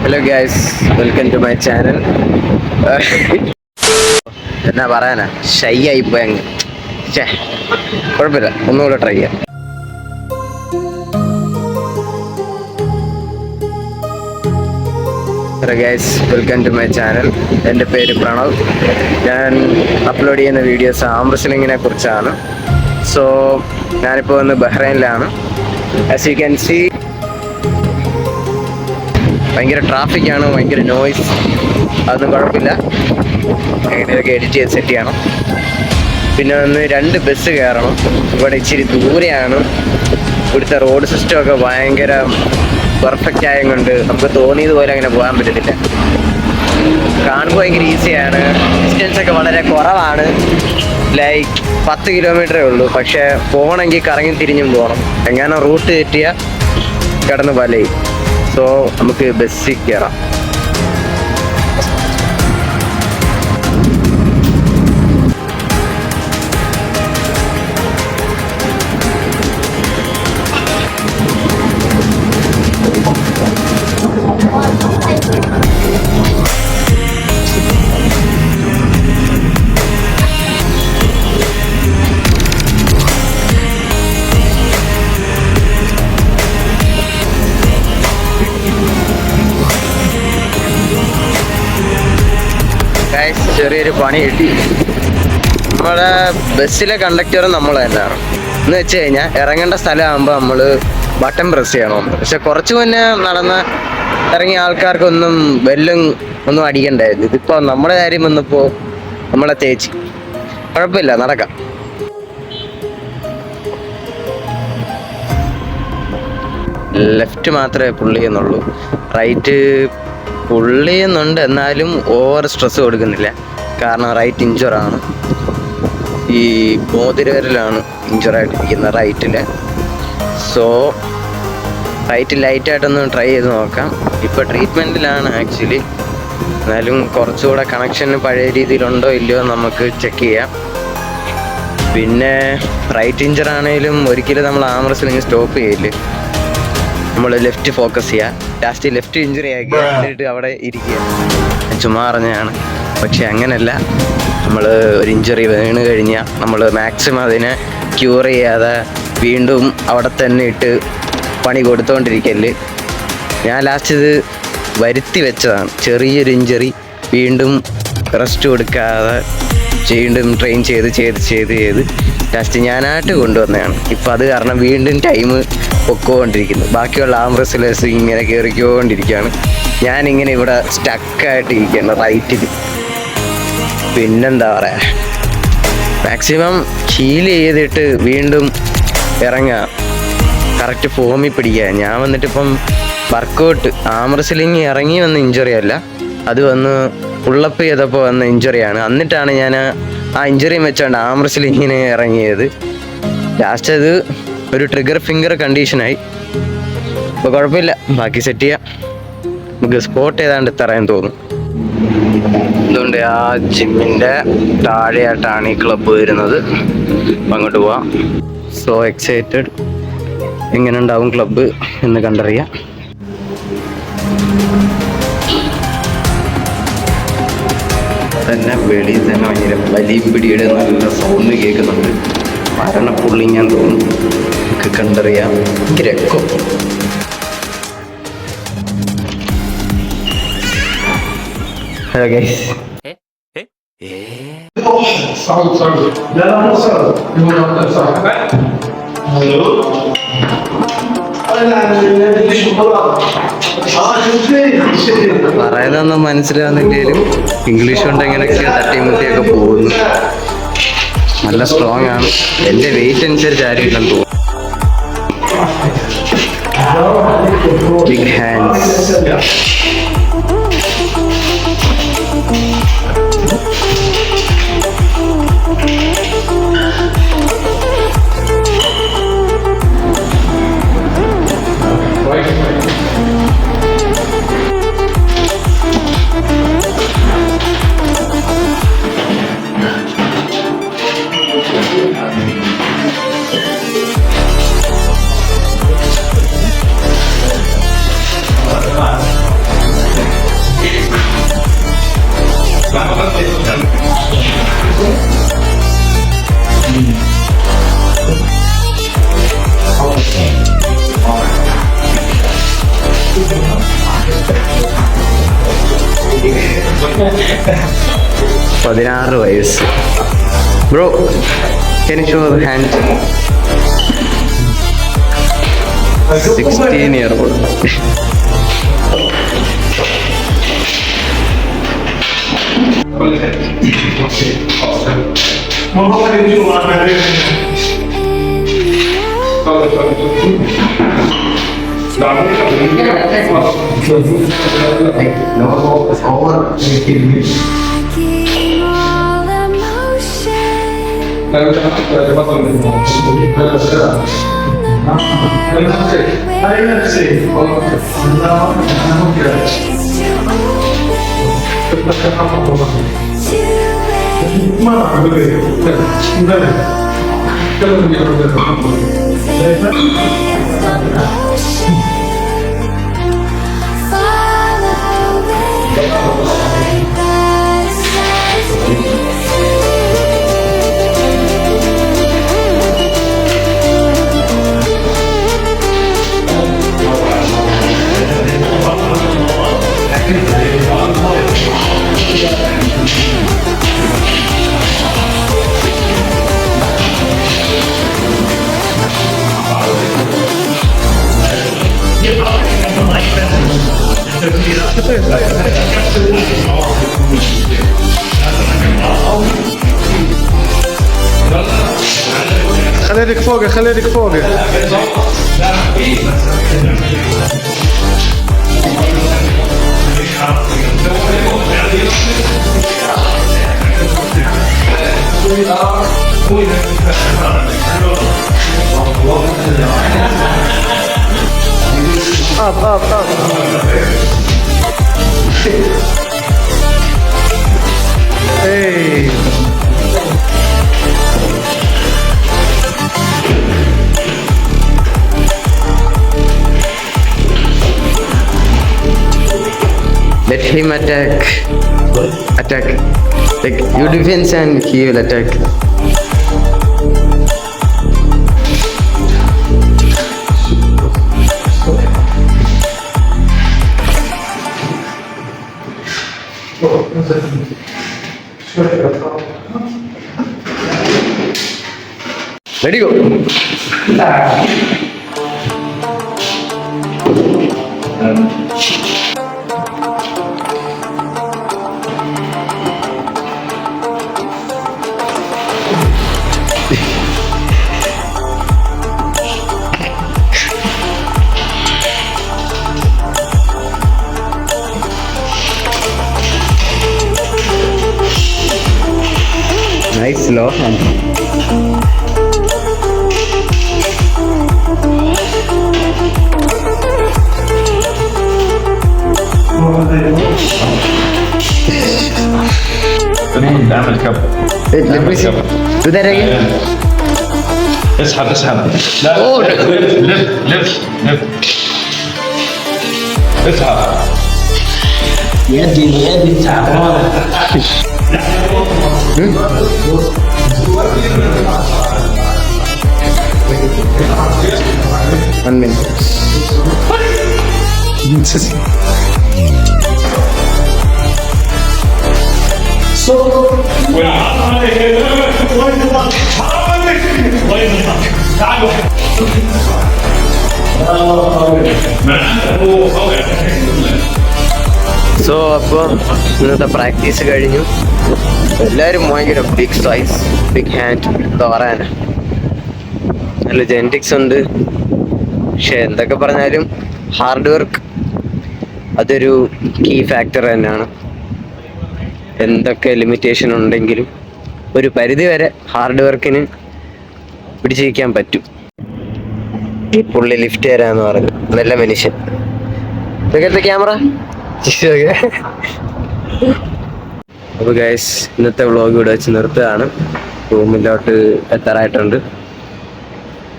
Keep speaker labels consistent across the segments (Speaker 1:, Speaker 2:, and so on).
Speaker 1: Hello guys, welcome to my channel. എന്നാ പറയാനാ, shy ആയിപ്പോയി അങ്ങ്. കുഴപ്പമില്ല, ഒന്നുകൂടെ ട്രൈ ചെയ്യാം. Hello guys, welcome to my channel. എൻ്റെ പേര് പ്രണവ്. ഞാൻ അപ്ലോഡ് ചെയ്യുന്ന വീഡിയോസ് ആം റെസ്ലിങ്ങിനെ കുറിച്ചാണ്. സോ ഞാനിപ്പോൾ വന്ന് ബഹ്റൈനിലാണ്. ആസ് യു ക്യാൻ സീ, ഭയങ്കര ട്രാഫിക്കാണ്, ഭയങ്കര നോയ്സ്. അതൊന്നും കുഴപ്പമില്ല, എങ്ങനെയൊക്കെ എഡിറ്റ് ചെയ്ത് സെറ്റ് ചെയ്യണം. പിന്നെ ഒന്ന് 2 ബസ് കയറണം. ഇവിടെ ഇച്ചിരി ദൂരെയാണ്. ഇവിടുത്തെ റോഡ് സിസ്റ്റമൊക്കെ ഭയങ്കര പെർഫെക്റ്റ് ആയതുകൊണ്ട് നമുക്ക് തോന്നിയതുപോലെ അങ്ങനെ പോകാൻ പറ്റത്തില്ല. കാണുമ്പോൾ ഭയങ്കര ഈസിയാണ്, ഡിസ്റ്റൻസ് ഒക്കെ വളരെ കുറവാണ്. ലൈക്ക് 10 കിലോമീറ്ററേ ഉള്ളൂ. പക്ഷേ പോകണമെങ്കിൽ കറങ്ങി തിരിഞ്ഞും പോകണം. എങ്ങനെ റൂട്ട് തെറ്റിയാൽ കിടന്ന് വലയും. സോ നമുക്ക് ബസ്സിൽ കയറാം. ചെറിയൊരു പണി കിട്ടി. നമ്മുടെ ബസ്സിലെ കണ്ടക്ടറും നമ്മൾ തന്നെയാണ്. എന്ന് വെച്ച് കഴിഞ്ഞാൽ ഇറങ്ങേണ്ട സ്ഥലമാകുമ്പോൾ നമ്മൾ ബട്ടൺ പ്രസ് ചെയ്യണം. പക്ഷെ കുറച്ച് മുന്നേ ഇറങ്ങിയ ആൾക്കാർക്കൊന്നും ബെല്ലും ഒന്നും അടിക്കണ്ടായിരുന്നു. ഇതിപ്പോൾ നമ്മുടെ കാര്യം വന്നപ്പോൾ നമ്മളെ തേച്ച്. കുഴപ്പമില്ല, നടക്കാം. ലെഫ്റ്റ് മാത്രമേ പുള്ളി ചെയ്യുന്നുള്ളൂ, റൈറ്റ് പുള്ളി ചെയ്യുന്നുണ്ട്. എന്നാലും ഓവർ സ്ട്രെസ് കൊടുക്കുന്നില്ല. കാരണം റൈറ്റ് ഇഞ്ചറാണ്. ഈ മോതിരവിരലാണ് ഇഞ്ചറായിട്ടിരിക്കുന്നത് റൈറ്റില്. സോ റൈറ്റ് ലൈറ്റായിട്ടൊന്ന് ട്രൈ ചെയ്ത് നോക്കാം. ഇപ്പോൾ ട്രീറ്റ്മെൻറ്റിലാണ് ആക്ച്വലി. എന്നാലും കുറച്ചുകൂടെ കണക്ഷന് പഴയ രീതിയിലുണ്ടോ ഇല്ലയോ നമുക്ക് ചെക്ക് ചെയ്യാം. പിന്നെ റൈറ്റ് ഇഞ്ചറാണേലും ഒരിക്കലും നമ്മൾ ആം റെസ്ലിംഗ് സ്റ്റോപ്പ് ചെയ്യില്ല. നമ്മൾ ലെഫ്റ്റ് ഫോക്കസ് ചെയ്യുക. ലാസ്റ്റ് ലെഫ്റ്റ് ഇഞ്ചുറി ആക്കി എന്നിട്ട് അവിടെ ഇരിക്കുക. ചുമ്മാ പറഞ്ഞതാണ്. പക്ഷെ അങ്ങനെയല്ല. നമ്മൾ ഒരു ഇഞ്ചുറി വീണ് കഴിഞ്ഞാൽ നമ്മൾ മാക്സിമം അതിനെ ക്യൂർ ചെയ്യാതെ വീണ്ടും അവിടെ തന്നെ ഇട്ട് പണി കൊടുത്തുകൊണ്ടിരിക്കല്. ഞാൻ ലാസ്റ്റ് ഇത് വരുത്തി വെച്ചതാണ്. ചെറിയൊരു ഇഞ്ചുറി വീണ്ടും റെസ്റ്റ് കൊടുക്കാതെ വീണ്ടും ട്രെയിൻ ചെയ്ത് ലാസ്റ്റ് ഞാനായിട്ട് കൊണ്ടുവന്നതാണ്. ഇപ്പം അത് കാരണം വീണ്ടും ടൈം പൊക്കോണ്ടിരിക്കുന്നു. ബാക്കിയുള്ള ആം റെസ്ലേഴ്സ് ഇങ്ങനെ കയറിക്കൊണ്ടിരിക്കുകയാണ്. ഞാനിങ്ങനെ ഇവിടെ സ്റ്റക്കായിട്ട് ഇരിക്കുകയാണ് റൈറ്റിൽ. പിന്നെന്താ പറയുക, മാക്സിമം ഹീൽ ചെയ്തിട്ട് വീണ്ടും ഇറങ്ങുക, കറക്റ്റ് ഫോമിൽ പിടിക്കുക. ഞാൻ വന്നിട്ടിപ്പം വർക്കൗട്ട് ആം റെസ്ലിംഗ് ഇറങ്ങി വന്ന ഇഞ്ചുറി അല്ല, അത് വന്ന് പുള്ളപ്പ് ചെയ്തപ്പോൾ വന്ന ഇഞ്ചുറിയാണ്. എന്നിട്ടാണ് ഞാൻ ആ ഇഞ്ചുറിയും വെച്ചാണ്ട് ആം റെസ്ലിംഗിന് ഇറങ്ങിയത്. ലാസ്റ്റ് അത് ഒരു ട്രിഗർ ഫിംഗർ കണ്ടീഷനായി. ഇപ്പോൾ കുഴപ്പമില്ല, ബാക്കി സെറ്റ് ചെയ്യാം. നമുക്ക് സ്പോട്ട് ഏതാണ്ട് ഇത്രയും തോന്നും. അതുകൊണ്ട് ആ ജിമ്മിൻ്റെ താഴെയായിട്ടാണ് ഈ ക്ലബ്ബ് വരുന്നത്. അപ്പം അങ്ങോട്ട് പോവാം. So excited. എങ്ങനെ ഉണ്ടാവും ക്ലബ്ബ് എന്ന് കണ്ടറിയാം. തന്നെ വെളിയിൽ തന്നെ ഭയങ്കര വലിപ്പിടിയുടെ നല്ല സൗണ്ട് കേൾക്കുന്നുണ്ട്. മരണപ്പുള്ളി ഞാൻ തോന്നുന്നു. നമുക്ക് കണ്ടറിയാം. രക്കം ഹലോ ഗൈസ്. പറയുന്നൊന്നും മനസ്സിലാവുന്നില്ലേലും ഇംഗ്ലീഷ് കൊണ്ട് എങ്ങനെയൊക്കെ തട്ടിമുട്ടിയൊക്കെ പോകുന്നു. നല്ല സ്ട്രോങ് ആണ്. എൻ്റെ വെയിറ്റ് അനുസരിച്ച് ആരും ഇല്ലെന്ന് തോന്നുന്നു. Big hands. 16 വയസ്സ്. Bro, can you show the hand? 16-year-old.
Speaker 2: خليك فوق خليك فوق. up. Hey.
Speaker 1: Let him attack. Like you defense and he will attack. Ready, go. Nice slow hand.
Speaker 2: اعمل كب.
Speaker 1: Let me see. Do that again.
Speaker 2: اسحب. لا. لف. اسحب.
Speaker 3: يدي تعبان.
Speaker 1: 1 minute. So അപ്പോൾ ഇന്നത്തെ practice കഴിഞ്ഞു. എല്ലാവരും ഭയങ്കര big size, big hand, എന്താ പറയാന, നല്ല genetics ഉണ്ട്. പക്ഷെ എന്തൊക്കെ പറഞ്ഞാലും ഹാർഡ് വർക്ക് അതൊരു കീ ഫാക്ടർ തന്നെയാണ്. എന്തൊക്കെ ലിമിറ്റേഷൻ ഉണ്ടെങ്കിലും ഒരു പരിധി വരെ ഹാർഡ് വർക്കിന് പിടിച്ചിരിക്കാൻ പറ്റും. ഈ പുള്ളി ലിഫ്റ്റ് തരാന്ന് പറഞ്ഞു, നല്ല മനുഷ്യൻ. ഇതൊക്കെ ക്യാമറ. അപ്പോൾ ഗൈസ്, ഇന്നത്തെ വ്ളോഗ് ഇവിടെ വെച്ച് നിർത്തുകയാണ്. റൂമിലോട്ട് എത്താറായിട്ടുണ്ട്.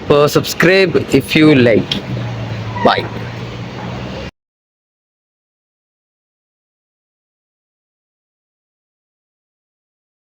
Speaker 1: അപ്പോൾ subscribe if you like. By.